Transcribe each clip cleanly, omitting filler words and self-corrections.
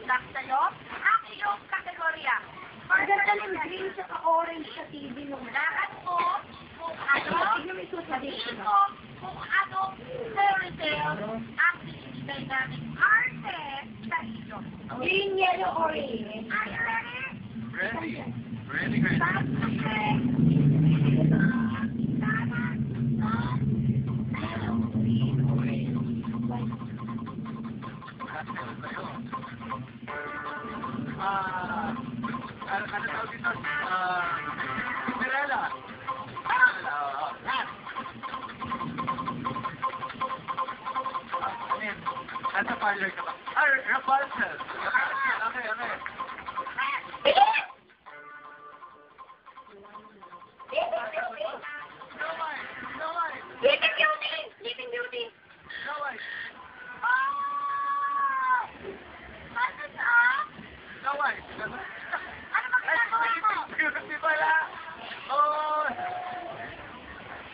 luck sa'yo. Ang iyong kategorya. Magandang green sa orange sa TV nung Lahat mo kung ano, sabihin mo kung anong fairy tale ang binibigay namin arte sa inyo. green, yellow, orange. Are you ready? Ready. Ready, ready. Ano tawag dito? Cinderella. Ano yan? Nasa parlor ka ba? Rapunzel. Okay. No way. Sleeping Beauty! Sleeping Beauty! No way. Ah! Bakit ah? No way. Ano ba ginagawa mo? Beauty pala. Oh,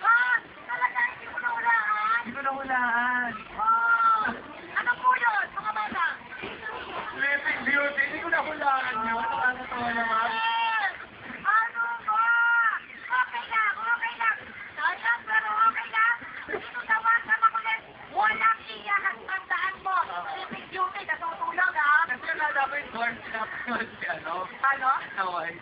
Ah! Talaga, hindi mo nahulaan. hindi ko nahulaan. Ah! Ano po yun, mga bata? Sleeping Beauty, hindi ko nahulaan yun. Nakakatawa naman. Ano ba? Okay lang. Sayang, pero okay lang. Dito naman sa makulit, walang iyak ang tandaan mo. Sleeping Beauty, natutulog ah. Kasi nalala ko yung door snap yun si ano. Ano? Hawaii.